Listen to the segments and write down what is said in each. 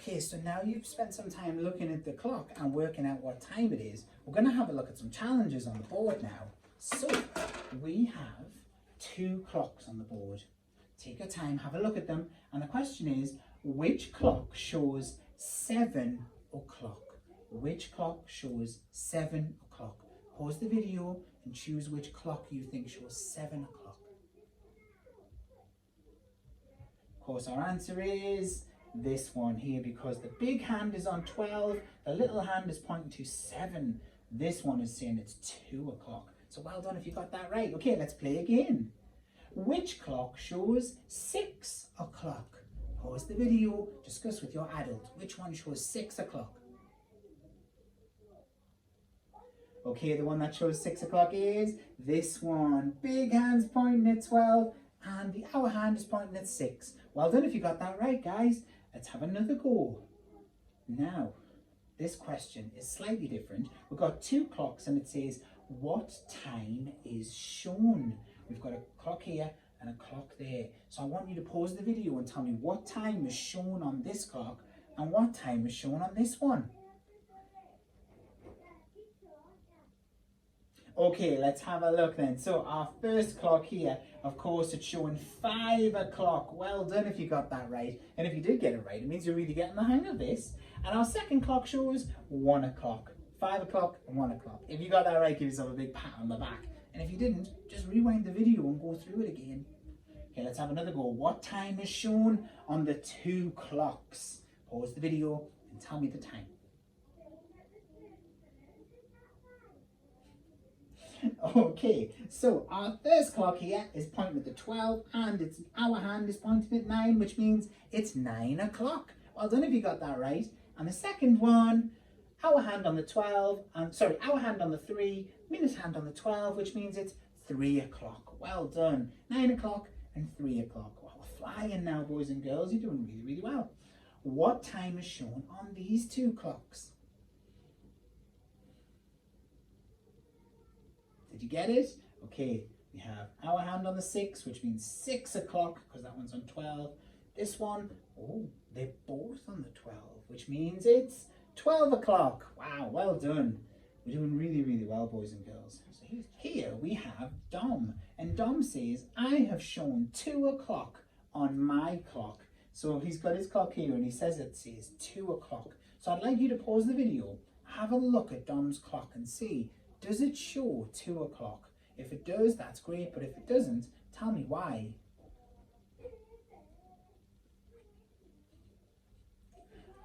Okay, so now you've spent some time looking at the clock and working out what time it is. We're going to have a look at some challenges on the board now. So we have 2 clocks on the board. Take your time, have a look at them. And the question is, which clock shows 7 o'clock? Which clock shows 7 o'clock? Pause the video and choose which clock you think shows 7 o'clock. Of course, our answer is this one here, because the big hand is on 12, the little hand is pointing to 7. This one is saying it's 2 o'clock. So well done if you got that right. Okay, let's play again. Which clock shows 6 o'clock? Pause the video, discuss with your adult. Which one shows 6 o'clock? Okay, the one that shows 6 o'clock is this one. Big hand's pointing at 12 and the hour hand is pointing at 6. Well done if you got that right, guys. Let's have another go. Now, this question is slightly different. We've got 2 clocks and it says, what time is shown? We've got a clock here and a clock there. So I want you to pause the video and tell me what time is shown on this clock and what time is shown on this one. Okay, let's have a look then. So our first clock here, of course, it's showing 5 o'clock. Well done if you got that right. And if you did get it right, it means you're really getting the hang of this. And our second clock shows 1 o'clock. 5 o'clock and 1 o'clock. If you got that right, give yourself a big pat on the back. And if you didn't, just rewind the video and go through it again. Okay, let's have another go. What time is shown on the 2 clocks? Pause the video and tell me the time. Okay, so our first clock here is pointing at the 12 and its hour hand is pointing at 9, which means it's 9 o'clock. Well done if you got that right. And the second one, hour hand on the 12, hour hand on the 3, minute hand on the 12, which means it's 3 o'clock. Well done. 9 o'clock and 3 o'clock. Well, we're flying now, boys and girls. You're doing really, really well. What time is shown on these 2 clocks? Did you get it? Okay, we have our hand on the 6, which means 6 o'clock, because that one's on 12. This one, oh, they're both on the 12, which means it's 12 o'clock. Wow, well done. We're doing really, really well, boys and girls. So here we have Dom, and Dom says, I have shown 2 o'clock on my clock. So he's got his clock here, and he says it says 2 o'clock. So I'd like you to pause the video, have a look at Dom's clock and see, does it show 2 o'clock? If it does, that's great, but if it doesn't, tell me why.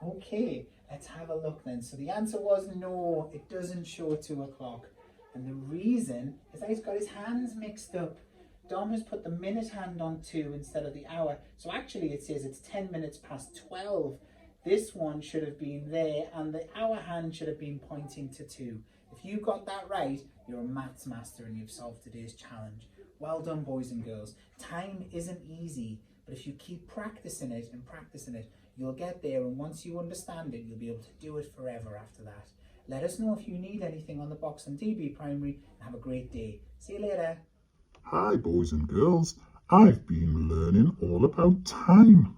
Okay, let's have a look then. So the answer was no, it doesn't show 2 o'clock. And the reason is that he's got his hands mixed up. Dom has put the minute hand on 2 instead of the hour. So actually it says it's 10 minutes past 12. This one should have been there and the hour hand should have been pointing to 2. If you got that right, you're a maths master and you've solved today's challenge. Well done, boys and girls. Time isn't easy, but if you keep practicing it, you'll get there, and once you understand it, you'll be able to do it forever after that. Let us know if you need anything on the box on DB Primary, and have a great day. See you later. Hi, boys and girls. I've been learning all about time.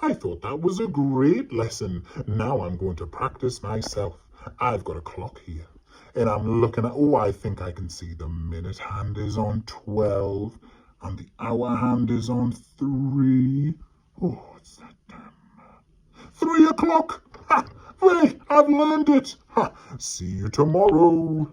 I thought that was a great lesson. Now I'm going to practice myself. I've got a clock here. And I'm looking at, I think I can see the minute hand is on 12 and the hour hand is on 3. Oh, what's that time? 3 o'clock! Ha! Ray, I've learned it! Ha! See you tomorrow.